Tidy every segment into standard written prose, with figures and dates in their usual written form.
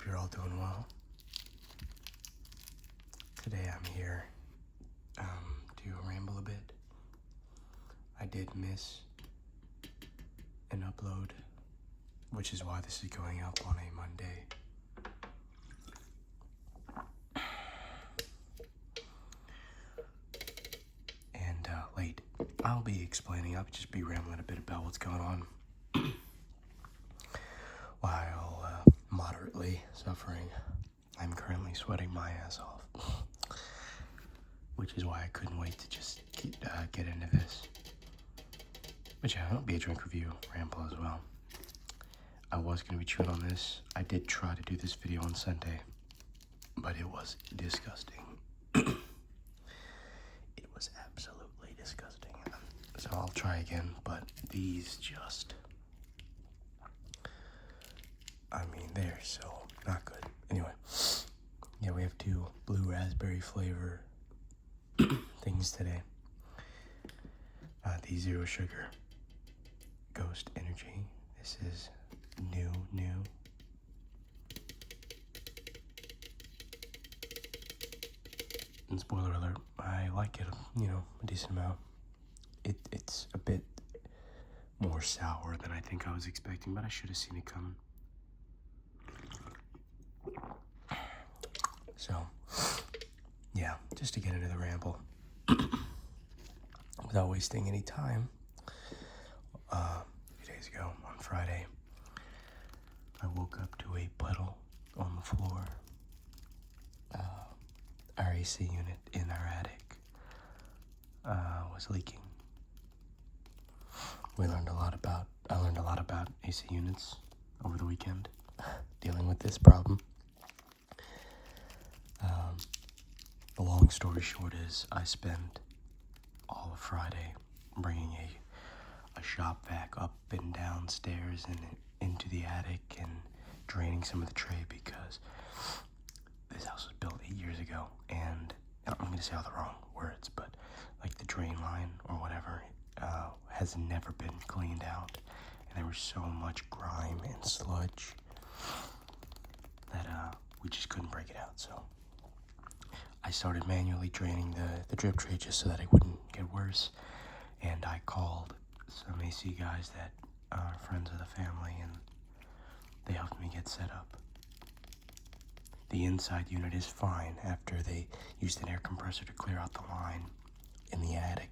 you're all doing well. Today I'm here to ramble a bit. I did miss an upload, which is why this is going up on a Monday. And late. I'll be just be rambling a bit about what's going on while moderately suffering. I'm currently sweating my ass off, which is why I couldn't wait to just get into this. But yeah, it'll be a drink review ramble as well. I was going to be chewing on this. I did try to do this video on Sunday, but it was disgusting. It was absolutely disgusting. So I'll try again, but these just, they're so not good. Anyway, yeah, we have 2 blue raspberry flavor things today. The Zero Sugar Ghost Energy. This is new. And spoiler alert, I like it, a decent amount. It's a bit more sour than I think I was expecting, but I should have seen it coming. So, yeah, just to get into the ramble, without wasting any time, a few days ago, on Friday, I woke up to a puddle on the floor. Our AC unit in our attic was leaking. I learned a lot about AC units over the weekend, dealing with this problem. The long story short is I spent all of Friday bringing a shop vac up and downstairs and into the attic and draining some of the tray because this house was built 8 years ago, and I'm going to say all the wrong words, but like the drain line or whatever has never been cleaned out, and there was so much grime and sludge that we just couldn't break it out. So I started manually draining the drip tray just so that it wouldn't get worse, and I called some AC guys that are friends of the family, and they helped me get set up. The inside unit is fine after they used an air compressor to clear out the line in the attic.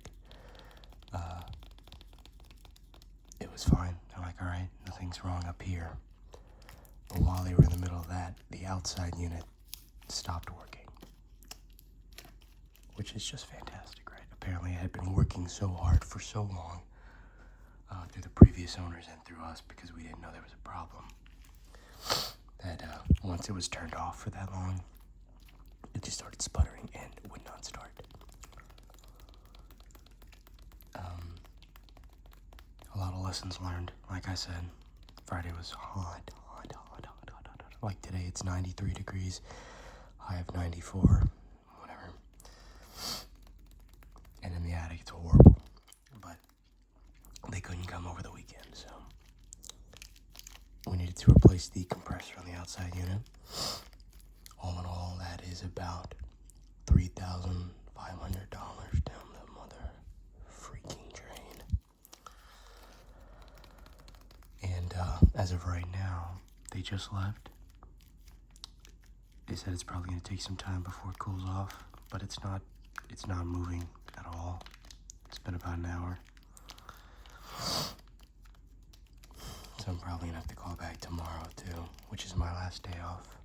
It was fine. They're like, all right, nothing's wrong up here. But while they were in the middle of that, the outside unit stopped working, which is just fantastic, right? Apparently it had been working so hard for so long through the previous owners and through us because we didn't know there was a problem, that once it was turned off for that long, it just started sputtering and would not start. A lot of lessons learned. Like I said, Friday was hot. Like today it's 93 degrees, high of 94, whatever. And in the attic it's horrible. But they couldn't come over the weekend, so we needed to replace the compressor on the outside unit. All in all, that is about $3,500 down the mother freaking drain. And as of right now, they just left. They said it's probably going to take some time before it cools off, but it's not moving at all. It's been about an hour. So I'm probably going to have to call back tomorrow too, which is my last day off.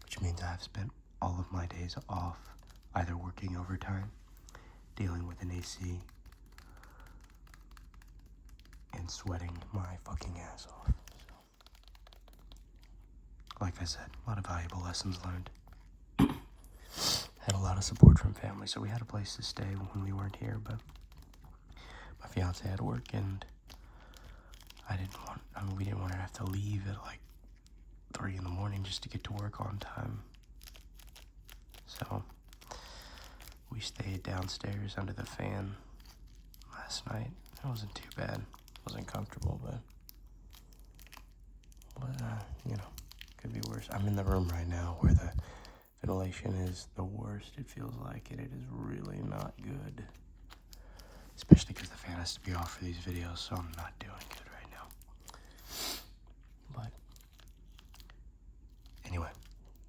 Which means I've spent all of my days off either working overtime, dealing with an AC, and sweating my fucking ass off. So, like I said, a lot of valuable lessons learned. Had a lot of support from family, so we had a place to stay when we weren't here, but my fiance had to work, and we didn't want her to have to leave at like 3 in the morning just to get to work on time. So we stayed downstairs under the fan last night. It wasn't too bad. It wasn't comfortable, but Could be worse. I'm in the room right now where the ventilation is the worst. It feels like it. It is really not good. Especially because the fan has to be off for these videos, so I'm not doing good right now. But anyway,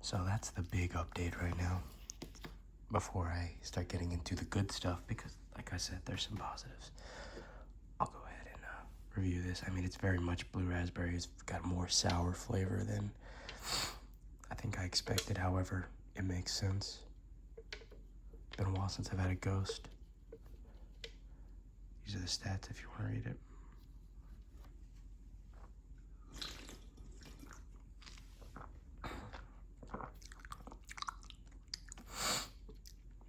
so that's the big update right now. Before I start getting into the good stuff, because like I said, there's some positives. I'll go ahead and review this. I mean, it's very much blue raspberry. It's got more sour flavor than I think I expected. However, it makes sense. It's been a while since I've had a ghost. These are the stats if you want to read it.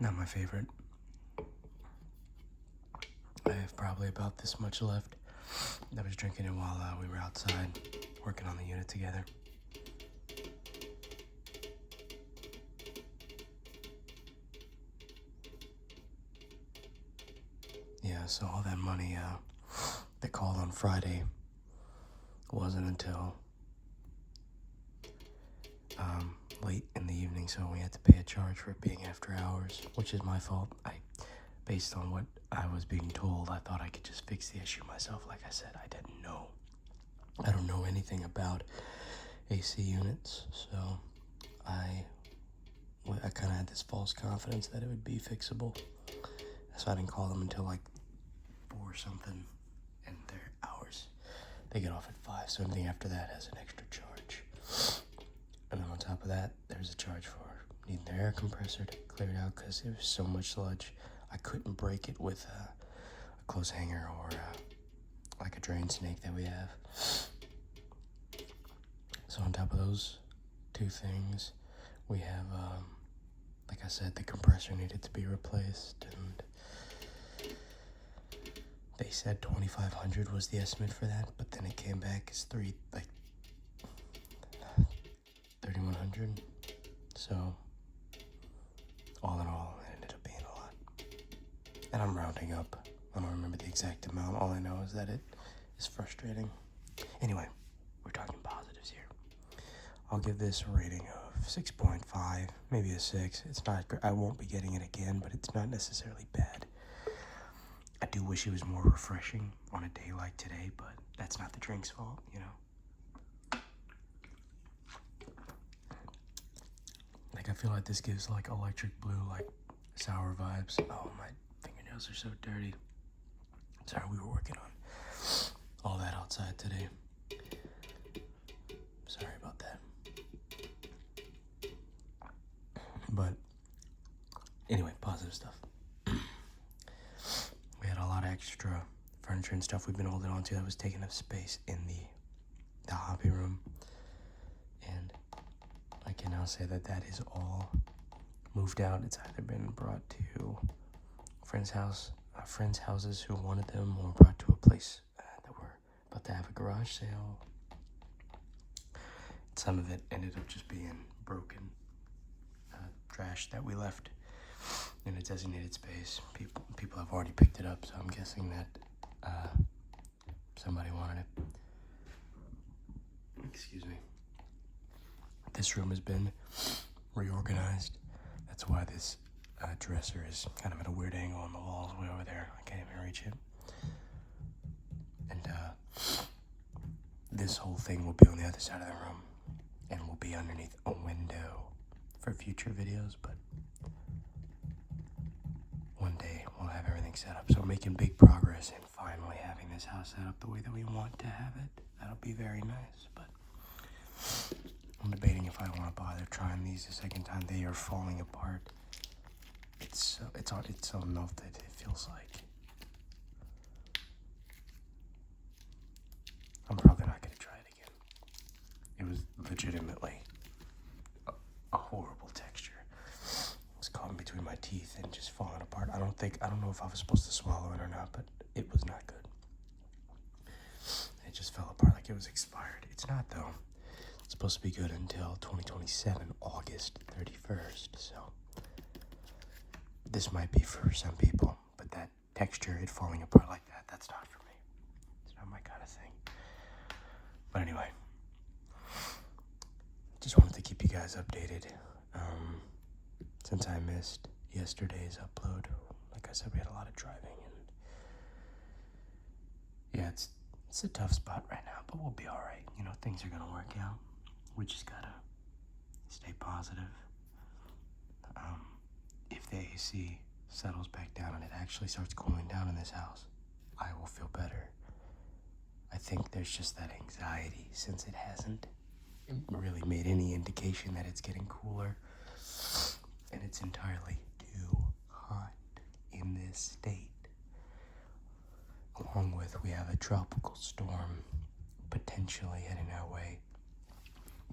Not my favorite. I have probably about this much left. I was drinking it while we were outside working on the unit together. Yeah, so all that money they called on Friday wasn't until late in the evening, so we had to pay a charge for it being after hours, which is my fault. Based on what I was being told, I thought I could just fix the issue myself. Like I said, I didn't know. I don't know anything about AC units, so I kind of had this false confidence that it would be fixable. So I didn't call them until like 4 or something, and their hours, they get off at 5, so anything after that has an extra charge. And then on top of that, there's a charge for needing the air compressor to clear it out because there was so much sludge. I couldn't break it with a clothes hanger or like a drain snake that we have. So on top of those 2 things, we have, like I said, the compressor needed to be replaced, and they said $2,500 was the estimate for that, but then it came back as $3,100. So all in all, it ended up being a lot. And I'm rounding up. I don't remember the exact amount. All I know is that it is frustrating. Anyway, we're talking positives here. I'll give this a rating of 6.5, maybe a 6. It's not great. I won't be getting it again, but it's not necessarily bad. I do wish it was more refreshing on a day like today, but that's not the drink's fault, you know. Like, I feel like this gives like electric blue, like sour vibes. Oh, my fingernails are so dirty. Sorry, we were working on all that outside today. Sorry about that. But anyway, positive stuff. We had a lot of extra furniture and stuff we've been holding on to that was taking up space in the hobby room. And I can now say that that is all moved out. It's either been brought to friends' houses who wanted them, or brought to a place that we're about to have a garage sale. Some of it ended up just being broken trash that we left in a designated space. People have already picked it up, so I'm guessing that somebody wanted it. Excuse me. This room has been reorganized. That's why this dresser is kind of at a weird angle on the walls way over there. I can't even reach it. And this whole thing will be on the other side of the room, and will be underneath a window for future videos, but one day we'll have everything set up. So we're making big progress in finally having this house set up the way that we want to have it. That'll be very nice, but I'm debating if I want to bother trying these a second time. They are falling apart. It's so melted, it feels like. I'm probably not going to try it again. It was legitimately a horrible texture. It was caught in between my teeth and just falling apart. I don't know if I was supposed to swallow it or not, but it was not good. It just fell apart like it was expired. It's not, though. It's supposed to be good until 2027, August 31st, so this might be for some people, but that texture, it falling apart like that, that's not for me. It's not my kind of thing. But anyway, guys updated. Since I missed yesterday's upload, like I said, we had a lot of driving, and yeah, it's a tough spot right now, but we'll be all right. You know, things are gonna work out. We just gotta stay positive. If the AC settles back down and it actually starts cooling down in this house, I will feel better. I think there's just that anxiety since it hasn't really made any indication that it's getting cooler, and it's entirely too hot in this state. Along with, we have a tropical storm potentially heading our way.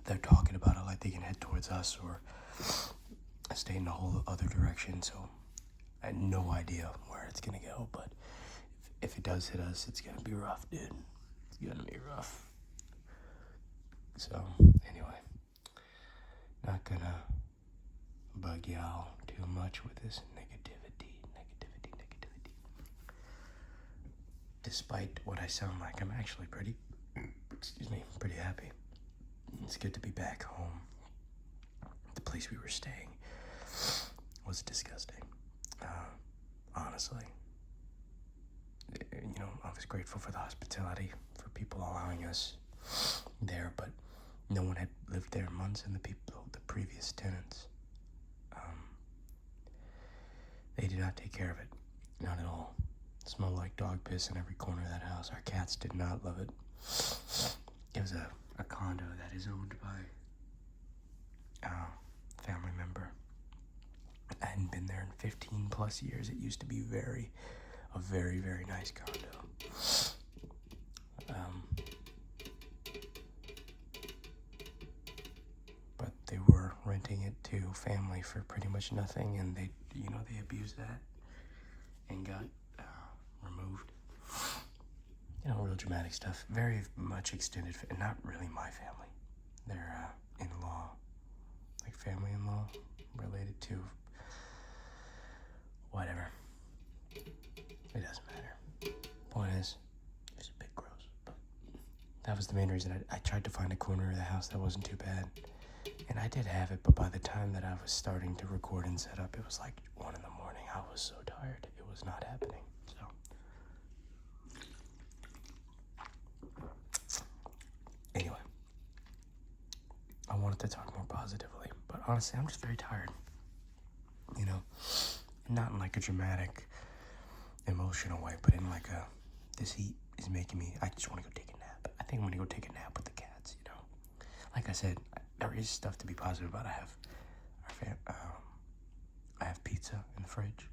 They're talking about it like they can head towards us or stay in a whole other direction, so I had no idea where it's gonna go, but if it does hit us, it's gonna be rough, dude. It's gonna be rough. So, anyway, not gonna bug y'all too much with this negativity. Despite what I sound like, I'm actually pretty happy. It's good to be back home. The place we were staying was disgusting. Honestly. You know, I was grateful for the hospitality, for people allowing us there, but no one had lived there in months, and the previous tenants, they did not take care of it. Not at all. It smelled like dog piss in every corner of that house. Our cats did not love it. It was a condo that is owned by a family member. I hadn't been there in 15 plus years. It used to be a very, very nice condo. But they were renting it to family for pretty much nothing, and they abused that and got removed. You know, real dramatic stuff. Very much extended, not really my family. They're in-law, like family-in-law, related to whatever. It doesn't matter. Point is, it was a bit gross. But that was the main reason I tried to find a corner of the house that wasn't too bad. And I did have it, but by the time that I was starting to record and set up, it was like 1 a.m. I was so tired. It was not happening. So, anyway, I wanted to talk more positively, but honestly, I'm just very tired. You know, not in like a dramatic, emotional way, but in like this heat is making me, I just want to go take a nap. I think I'm going to go take a nap with the cats, you know. Like I said, there is stuff to be positive about. I have pizza in the fridge,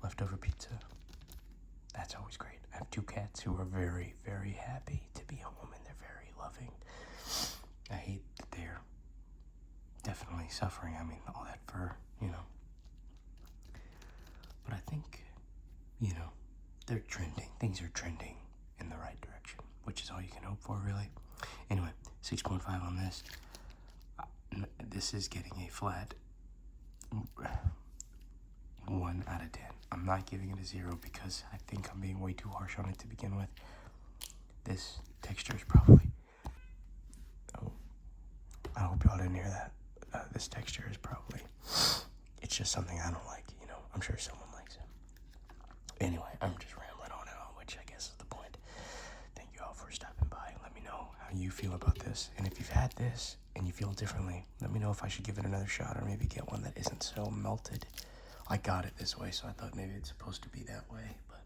leftover pizza. That's always great. I have 2 cats who are very, very happy to be home, and they're very loving. I hate that they're definitely suffering. I mean, all that fur, you know. But I think, you know, they're trending. Things are trending in the right direction, which is all you can hope for, really. Anyway, 6.5 on this. This is getting a flat 1 out of 10. I'm not giving it a 0 because I think I'm being way too harsh on it to begin with. This texture is probably... Oh, I hope y'all didn't hear that. This texture is probably... It's just something I don't like, you know. I'm sure someone likes it. Anyway, I'm just rambling on and on, which I guess is the point. Thank you all for stopping by. Let me know how you feel about this. And if you've had this and you feel differently, let me know if I should give it another shot or maybe get one that isn't so melted. I got it this way, so I thought maybe it's supposed to be that way, but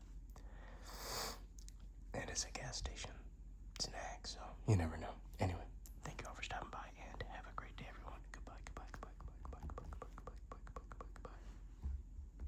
it is a gas station snack, so you never know.